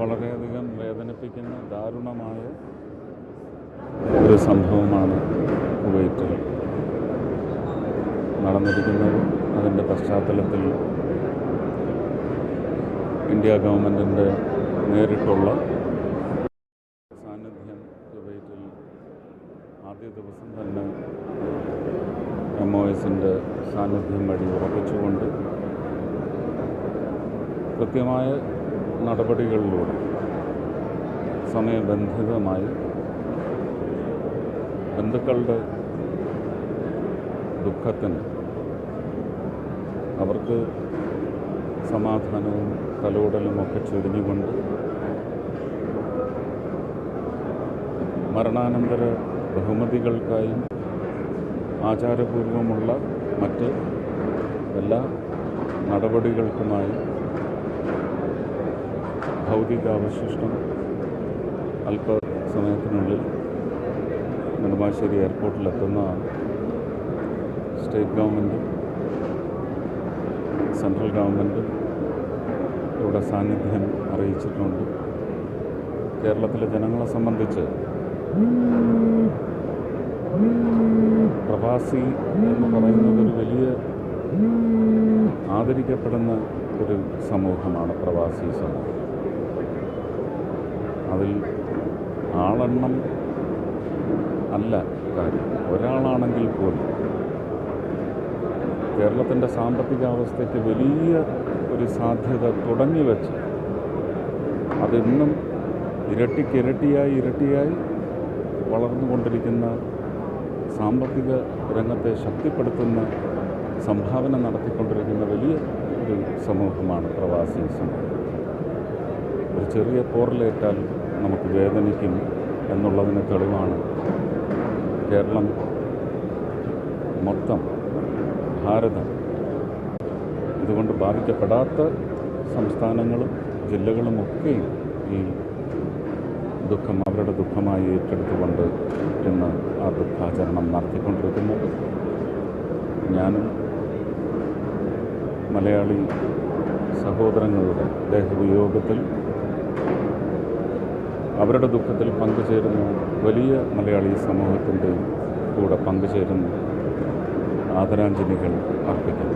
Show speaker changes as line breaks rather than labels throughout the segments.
വളരെയധികം വേദനിപ്പിക്കുന്ന ദാരുണമായ ഒരു സംഭവമാണ് കുവൈറ്റിൽ നടന്നിരിക്കുന്നത്. അതിൻ്റെ പശ്ചാത്തലത്തിൽ ഇന്ത്യ ഗവൺമെൻറ്റിൻ്റെ നേരിട്ടുള്ള സാന്നിധ്യം കുവൈറ്റിൽ ആദ്യ ദിവസം തന്നെ MOSൻ്റെ സാന്നിധ്യം വഴി ഉറപ്പിച്ചുകൊണ്ട് കൃത്യമായ നടപടികളിലൂടെ സമയബന്ധിതമായി ബന്ധുക്കളുടെ ദുഃഖത്തിന് അവർക്ക് സമാധാനവും തലോടലും ഒക്കെ ചൊരിഞ്ഞുകൊണ്ട് മരണാനന്തര ബഹുമതികൾക്കായും ആചാരപൂർവമുള്ള മറ്റ് എല്ലാ നടപടികൾക്കുമായി ഭൗതികാവശിഷ്ടം അല്പസമയത്തിനുള്ളിൽ നെടുമ്പാശ്ശേരി എയർപോർട്ടിലെത്തുന്നതാണ്. സ്റ്റേറ്റ് ഗവൺമെൻറ്റും സെൻട്രൽ ഗവൺമെൻറ്റും ഇവിടെ സാന്നിധ്യം അറിയിച്ചിട്ടുണ്ട്. കേരളത്തിലെ ജനങ്ങളെ സംബന്ധിച്ച് പ്രവാസി എന്ന് പറയുന്നത് ഒരു വലിയ ആദരിക്കപ്പെടുന്ന ഒരു സമൂഹമാണ് പ്രവാസി സമൂഹം. അതിൽ ആളെണ്ണം അല്ല കാര്യം, ഒരാളാണെങ്കിൽ പോലും കേരളത്തിൻ്റെ സാമ്പത്തികാവസ്ഥയ്ക്ക് വലിയ ഒരു സാധ്യത തുടങ്ങി വെച്ച് അതിന്നും ഇരട്ടിയായി വളർന്നുകൊണ്ടിരിക്കുന്ന സാമ്പത്തിക രംഗത്തെ ശക്തിപ്പെടുത്തുന്ന സംഭാവന നടത്തിക്കൊണ്ടിരിക്കുന്ന വലിയ ഒരു സമൂഹമാണ് പ്രവാസി സമൂഹം. ഒരു ചെറിയ പോറലേറ്റാൽ നമുക്ക് വേദനിക്കും എന്നുള്ളതിന് തെളിവാണ് കേരളം മൊത്തം, ഭാരതം ഇതുകൊണ്ട് ബാധിക്കപ്പെടാത്ത സംസ്ഥാനങ്ങളും ജില്ലകളുമൊക്കെയും ഈ ദുഃഖം അവരുടെ ദുഃഖമായി ഏറ്റെടുത്തുകൊണ്ട് ഇന്ന് ആ ദുഃഖാചരണം നടത്തിക്കൊണ്ടിരിക്കുന്നത്. ഞാനും മലയാളി സഹോദരങ്ങളുടെ ദേഹവിയോഗത്തിൽ അവരുടെ ദുഃഖത്തിൽ പങ്കുചേരുന്ന വലിയ മലയാളി സമൂഹത്തിൻ്റെയും കൂടെ പങ്കുചേരുന്ന ആദരാഞ്ജലികൾ അർപ്പിക്കുന്നു.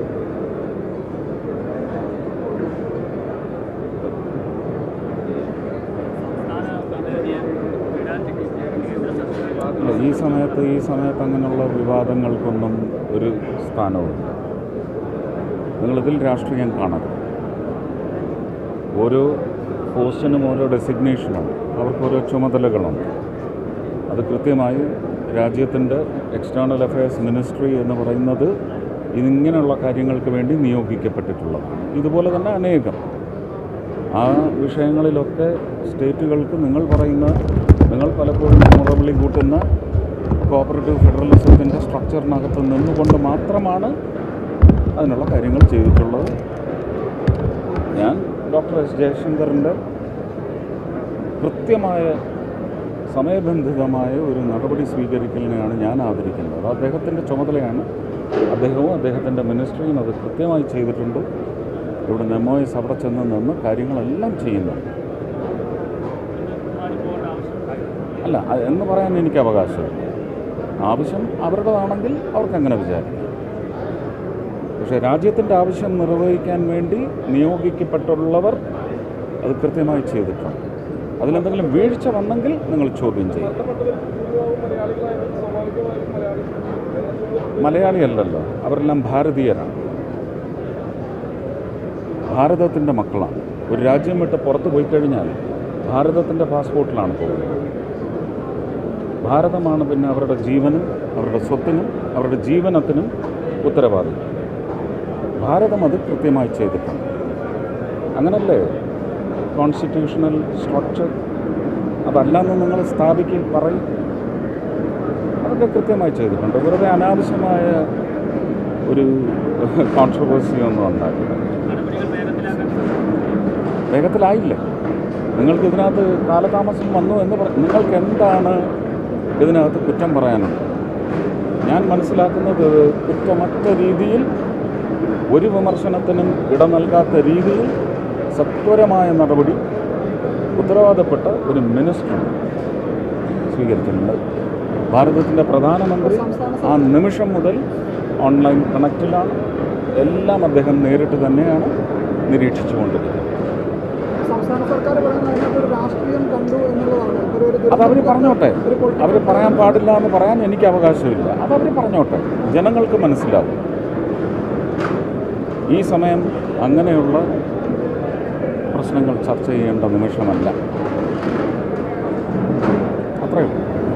ഈ സമയത്ത് അങ്ങനെയുള്ള വിവാദങ്ങൾക്കൊന്നും ഒരു സ്ഥാനവുമില്ല. നിങ്ങളിതിൽ രാഷ്ട്രീയം കാണരുത്. ഓരോ പോസ്റ്റിനും ഓരോ ഡെസിഗ്നേഷനുണ്ട്, അവർക്കോരോ ചുമതലകളുണ്ട്. അത് കൃത്യമായി രാജ്യത്തിൻ്റെ എക്സ്റ്റേണൽ അഫയേഴ്സ് മിനിസ്ട്രി എന്ന് പറയുന്നത് ഇങ്ങനെയുള്ള കാര്യങ്ങൾക്ക് വേണ്ടി നിയോഗിക്കപ്പെട്ടിട്ടുള്ളതാണ്. ഇതുപോലെ തന്നെ അനേകം ആ വിഷയങ്ങളിലൊക്കെ സ്റ്റേറ്റുകൾക്ക് നിങ്ങൾ പലപ്പോഴും മുറവിളി കൂട്ടുന്ന കോഓപ്പറേറ്റീവ് ഫെഡറലിസത്തിൻ്റെ സ്ട്രക്ചറിനകത്ത് നിന്നുകൊണ്ട് മാത്രമാണ് അതിനുള്ള കാര്യങ്ങൾ ചെയ്തിട്ടുള്ളത്. ഞാൻ ഡോക്ടർ എസ് ജയശങ്കറിൻ്റെ കൃത്യമായ സമയബന്ധിതമായ ഒരു നടപടി സ്വീകരിക്കലിനെയാണ് ഞാൻ ആദരിക്കുന്നത്. അദ്ദേഹത്തിൻ്റെ ചുമതലയാണ്. അദ്ദേഹവും അദ്ദേഹത്തിൻ്റെ മിനിസ്ട്രിയും അത് കൃത്യമായി ചെയ്തിട്ടുണ്ട്. ഇവിടെ MOS അവിടെ നിന്ന് കാര്യങ്ങളെല്ലാം ചെയ്യുന്നുണ്ട്. അല്ല എന്ന് പറയാൻ എനിക്ക് അവകാശമില്ല. ആവശ്യം അവരുടേതാണെങ്കിൽ അവർക്കങ്ങനെ വിചാരിക്കും. പക്ഷേ രാജ്യത്തിൻ്റെ ആവശ്യം നിർവഹിക്കാൻ വേണ്ടി നിയോഗിക്കപ്പെട്ടുള്ളവർ അത് കൃത്യമായി ചെയ്തിട്ടുണ്ട്. അതിലെന്തെങ്കിലും വീഴ്ച വന്നെങ്കിൽ നിങ്ങൾ ചോദ്യം ചെയ്യും. മലയാളിയല്ലല്ലോ, അവരെല്ലാം ഭാരതീയരാണ്, ഭാരതത്തിൻ്റെ മക്കളാണ്. ഒരു രാജ്യം വിട്ട് പുറത്ത് പോയി കഴിഞ്ഞാൽ ഭാരതത്തിൻ്റെ പാസ്പോർട്ടിലാണ് പോകുന്നത്. ഭാരതമാണ് പിന്നെ അവരുടെ ജീവനും അവരുടെ സ്വത്തിനും അവരുടെ ജീവനത്തിനും ഉത്തരവാദി. ഭാരതം അത് കൃത്യമായി ചെയ്തിട്ടുണ്ട്. അങ്ങനല്ലേ കോൺസ്റ്റിറ്റ്യൂഷണൽ സ്ട്രക്ചർ? അതല്ലാന്ന് നിങ്ങൾ പറയും. അതൊക്കെ കൃത്യമായി ചെയ്തിട്ടുണ്ട്. വെറുതെ അനാവശ്യമായ ഒരു കോൺട്രവേഴ്സിയൊന്നും ഉണ്ടാക്കില്ല. വേഗത്തിലായില്ല. നിങ്ങൾക്ക് ഇതിനകത്ത് കാലതാമസം വന്നു എന്ന് നിങ്ങൾക്ക് എന്താണ് ഇതിനകത്ത് കുറ്റം പറയാനുണ്ട്? ഞാൻ മനസ്സിലാക്കുന്നത് കുറ്റമറ്റ രീതിയിൽ, ഒരു വിമർശനത്തിനും ഇട നൽകാത്ത രീതിയിൽ സത്വരമായ നടപടി ഉത്തരവാദപ്പെട്ട ഒരു മിനിസ്റ്റർ സ്വീകരിച്ചിട്ടുണ്ട്. ഭാരതത്തിൻ്റെ പ്രധാനമന്ത്രി ആ നിമിഷം മുതൽ ഓൺലൈൻ കണക്റ്റിലാണ്. എല്ലാം അദ്ദേഹം നേരിട്ട് തന്നെയാണ് നിരീക്ഷിച്ചുകൊണ്ടിരിക്കുന്നത്. അതവർ പറഞ്ഞോട്ടെ. അവർ പറയാൻ പാടില്ല എന്ന് പറയാൻ എനിക്ക് അവകാശമില്ല. അതവർ പറഞ്ഞോട്ടെ, ജനങ്ങൾക്ക് മനസ്സിലാവും. ഈ സമയം അങ്ങനെയുള്ള പ്രശ്നങ്ങൾ ചർച്ച ചെയ്യേണ്ട നിമിഷമല്ല. അത്രയേ ഉള്ളൂ.